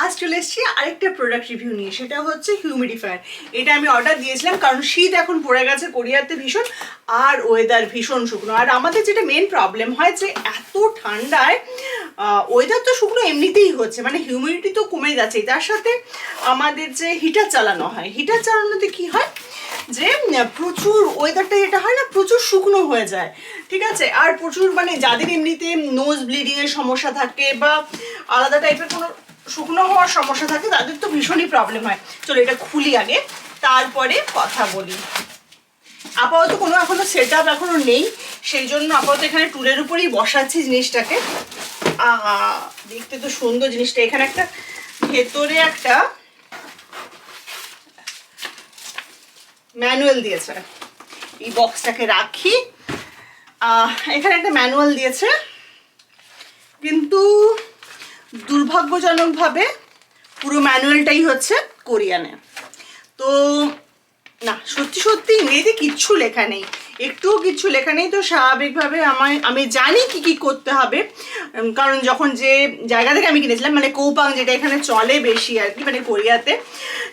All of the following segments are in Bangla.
আজ চলে এসেছি আরেকটা প্রোডাক্ট রিভিউ নিয়ে, সেটা হচ্ছে হিউমিডিফায়ার। এটা আমি অর্ডার দিয়েছিলাম কারণ শীত এখন পড়ে গেছে কোরিয়াতে ভীষণ, আর ওয়েদার ভীষণ শুকনো। আর আমাদের যেটা মেন প্রবলেম হয় যে এত ঠান্ডায় ওয়েদার তো শুকনো এমনিতেই হচ্ছে, মানে হিউমিডিটি তো কমে যাচ্ছে। তার সাথে আমাদের যে হিটার চালানো হয়, হিটার চালানোতে কি হয় যে প্রচুর ওয়েদারটা যেটা হয় না, প্রচুর শুকনো হয়ে যায়, ঠিক আছে। আর প্রচুর মানে যাদের এমনিতে নোজ ব্লিডিংয়ের সমস্যা থাকে বা আলাদা টাইপের কোনো শুকনো হওয়ার সমস্যা থাকে, তাদের তো ভীষণই প্রবলেম হয়। চলো এটা খুলি আগে, তারপরে কথা বলি। আপাতত কোনো এখনো সেট আপ এখনো নেই, সেই জন্য আপাতত এখানে টুলের উপরেই বসাচ্ছি জিনিসটাকে। দেখতে তো সুন্দর জিনিসটা। এখানে একটা ভেতরে একটা ম্যানুয়াল দিয়েছে, এই বক্সটাকে রাখি। এখানে একটা ম্যানুয়াল দিয়েছে, কিন্তু দুর্ভাগ্যজনকভাবে পুরো ম্যানুয়ালটাই হচ্ছে কোরিয়ানে। তো না, সত্যি সত্যি ইংরেজিতে কিচ্ছু লেখা নেই, একটুও কিচ্ছু লেখা নেই। তো স্বাভাবিকভাবে আমি জানি কি কি করতে হবে, কারণ যখন যে জায়গা থেকে আমি কিনেছিলাম, মানে কৌপাং যেটা এখানে চলে বেশি আর কি, মানে কোরিয়াতে,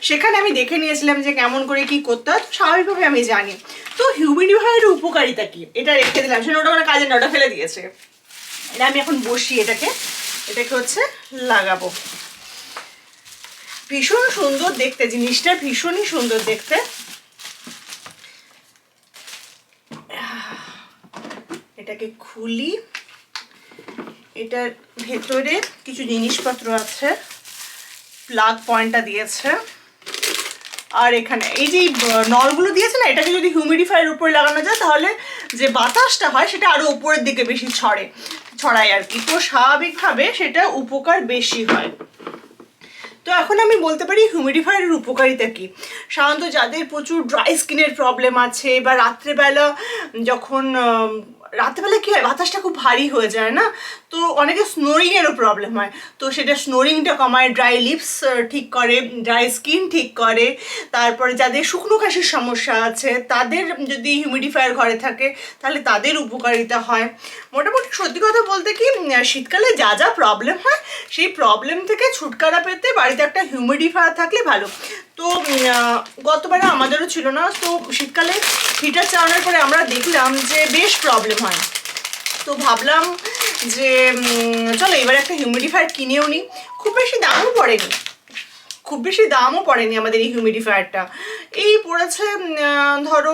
সেখানে আমি দেখে নিয়েছিলাম যে কেমন করে কি করতে হয়। তো স্বাভাবিকভাবে আমি জানি। তো হিউমিডিফায়ারের উপকারিতা কি, এটা রেখে দিলাম, সেটা ওটা মানে কাজে নটা ফেলে দিয়েছে। এটা আমি এখন বসি, এটাকে হচ্ছে লাগাবো। ভীষণ সুন্দর দেখতে জিনিসটা, ভীষণই সুন্দর দেখতে। এটাকে খুলি, এটার ভেতরে কিছু জিনিসপত্র আছে, প্লাগ পয়েন্টটা দিয়েছে, আর এখানে এই যে নলগুলো দিয়েছে না, এটাকে যদি হিউমিডিফায়ারের উপরে লাগানো যায় তাহলে যে বাতাসটা হয় সেটা আরো উপরের দিকে বেশি ছড়ায় আর কি। তো স্বাভাবিকভাবে সেটা উপকার বেশি হয়। তো এখন আমি বলতে পারি হিউমিডিফায়ারের উপকারিতা কি। সাধারণত যাদের প্রচুর ড্রাই স্কিনের প্রবলেম আছে, বা রাত্রেবেলা যখন রাত্রেবেলা কী হয়, বাতাসটা খুব ভারী হয়ে যায় না, তো অনেকে স্নোরিংয়েরও প্রবলেম হয়। তো সেটা স্নোরিংটা কমায়, ড্রাই লিপস ঠিক করে, ড্রাই স্কিন ঠিক করে। তারপরে যাদের শুকনো কাশির সমস্যা আছে, তাদের যদি হিউমিডিফায়ার ঘরে থাকে তাহলে তাদের উপকারিতা হয়। মোটামুটি সত্যি কথা বলতে কি, শীতকালে যা যা প্রবলেম হয় সেই প্রবলেম থেকে ছুটকারা পেতে বাড়িতে একটা হিউমিডিফায়ার থাকলে ভালো। তো গতবারে আমাদেরও ছিল না, তো শীতকালে হিটার চালানোর পরে আমরা দেখলাম যে বেশ প্রবলেম হয়। তো ভাবলাম যে চলো এবার একটা হিউমিডিফায়ার কিনেও নিই। খুব বেশি দামও পড়েনি আমাদের এই হিউমিডিফায়ারটা। এই পড়েছে ধরো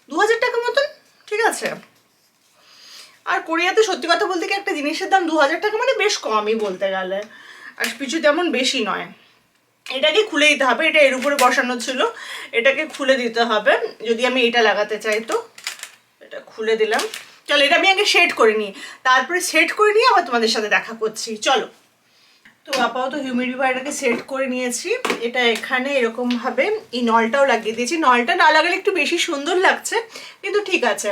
2000 টাকা মতন, ঠিক আছে। আর কোরিয়াতে সত্যি কথা বলতে কি, একটা জিনিসের দাম 2000 টাকা মানে বেশ কমই বলতে গেলে, আর কিছু তেমন বেশি নয়। এটাকে খুলে দিতে হবে, এটা এর উপরে বসানো ছিল, এটাকে খুলে দিতে হবে যদি আমি এটা লাগাতে চাই। তো এটা খুলে দিলাম। চলো এটা আমি আগে সেট করে নিই, তারপরে সেট করে নিয়ে আবার তোমাদের সাথে দেখা করছি। চলো। তো আপাতত হিউমিডিফায়ারটাকে সেট করে নিয়েছি। এটা এখানে এরকমভাবে এই নলটাও লাগিয়ে দিয়েছি। নলটা না লাগালে একটু বেশি সুন্দর লাগছে, কিন্তু ঠিক আছে।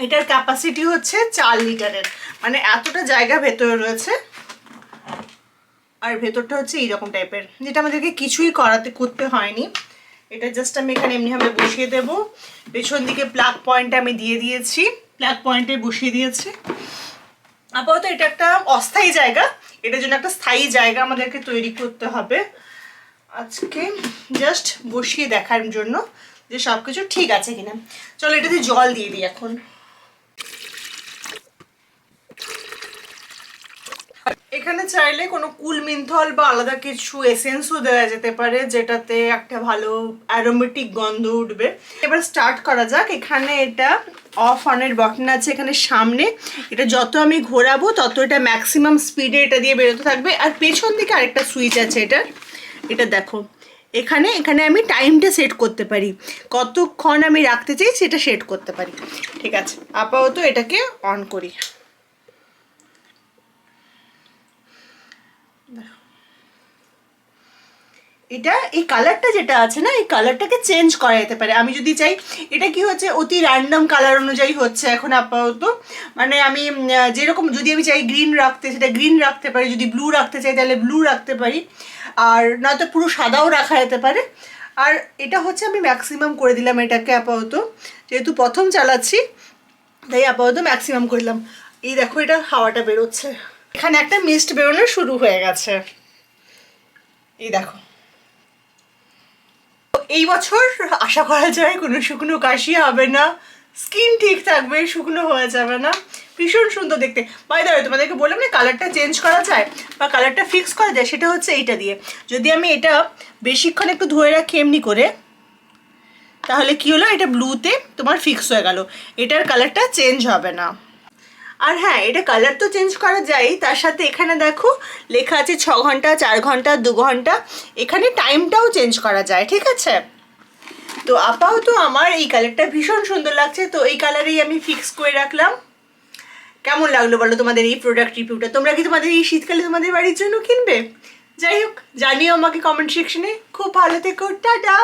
এটার ক্যাপাসিটি হচ্ছে 4 লিটারের, মানে এতটা জায়গা ভেতরে রয়েছে। আর ভেতরটা হচ্ছে এইরকম টাইপের, যেটা আমাদেরকে কিছুই করতে হয়নি। এটা জাস্ট আমি এখানে এমনিভাবে বসিয়ে দেবো। পেছন দিকে প্লাগ পয়েন্টটা আমি দিয়ে দিয়েছি, প্লাগ পয়েন্টে বসিয়ে দিয়েছি। আপাতত এটা একটা অস্থায়ী জায়গা, এটার জন্য একটা স্থায়ী জায়গা আমাদেরকে তৈরি করতে হবে আজকে, জাস্ট বসিয়ে দেখার জন্য যে সব কিছু ঠিক আছে কিনা। চলো এটাতে জল দিয়ে দিই এখন। এখানে চাইলে কোনো কুল মিন্থল বা আলাদা কিছু এসেন্সও দেওয়া যেতে পারে, যেটাতে একটা ভালো অ্যারোমেটিক গন্ধ উঠবে। এবার স্টার্ট করা যাক। এখানে এটা অফ অনের বাটন আছে এখানে সামনে, এটা যত আমি ঘোরাবো তত এটা ম্যাক্সিমাম স্পিডে এটা দিয়ে বেরোতে থাকবে। আর পেছন দিকে আরেকটা সুইচ আছে এটা দেখো, এখানে আমি টাইমটা সেট করতে পারি, কতক্ষণ আমি রাখতে চাই সেটা সেট করতে পারি। ঠিক আছে, আপাতত এটাকে অন করি। এটা এই কালারটা যেটা আছে না, এই কালারটাকে চেঞ্জ করা যেতে পারে আমি যদি চাই। এটা কি হচ্ছে, অতি র্যান্ডম কালার অনুযায়ী হচ্ছে এখন আপাতত। মানে আমি যেরকম যদি আমি চাই গ্রিন রাখতে, সেটা গ্রিন রাখতে পারি, যদি ব্লু রাখতে চাই তাহলে ব্লু রাখতে পারি, আর নয়তো পুরো সাদাও রাখা যেতে পারে। আর এটা হচ্ছে আমি ম্যাক্সিমাম করে দিলাম এটাকে আপাতত, যেহেতু প্রথম চালাচ্ছি তাই আপাতত ম্যাক্সিমাম করলাম। এই দেখো এটা হাওয়াটা বেরোচ্ছে, এখানে একটা মিস্ট বেরোনো শুরু হয়ে গেছে। এই দেখো, এই বছর আশা করা যায় কোনো শুকনো কাশি হবে না, স্কিন ঠিক থাকবে, শুকনো হয়ে যাবে না, ভীষণ সুন্দর দেখতে। বাই দ্য ওয়ে, তোমাদেরকে বললাম না কালারটা চেঞ্জ করা যায় বা কালারটা ফিক্স করা যায়, সেটা হচ্ছে এইটা দিয়ে। যদি আমি এটা বেশিক্ষণ একটু ধুয়ে রাখি এমনি করে, তাহলে কি হলো, এটা ব্লুতে তোমার ফিক্স হয়ে গেল, এটার কালারটা চেঞ্জ হবে না। আর হ্যাঁ, এটা কালার তো চেঞ্জ করা যায়, তার সাথে এখানে দেখো লেখা আছে 6 ঘন্টা, 4 ঘন্টা, 2 ঘন্টা, এখানে টাইমটাও চেঞ্জ করা যায়, ঠিক আছে। তো আপাতত আমার এই কালারটা ভীষণ সুন্দর লাগছে, তো এই কালারেই আমি ফিক্স করে রাখলাম। কেমন লাগলো বলো তোমাদের এই প্রোডাক্ট রিভিউটা? তোমরা কি তোমাদের এই শীতকালে তোমাদের বাড়ির জন্য কিনবে? যাই হোক, জানিও আমাকে কমেন্ট সেকশনে। খুব ভালো থেকো, টাটা।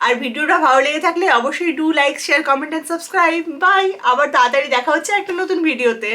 আর ভিডিওটা ভালো লেগে থাকলে অবশ্যই do like, share, comment and subscribe. Bye, আবার তাড়াতাড়ি দেখা হচ্ছে একটা নতুন ভিডিওতে।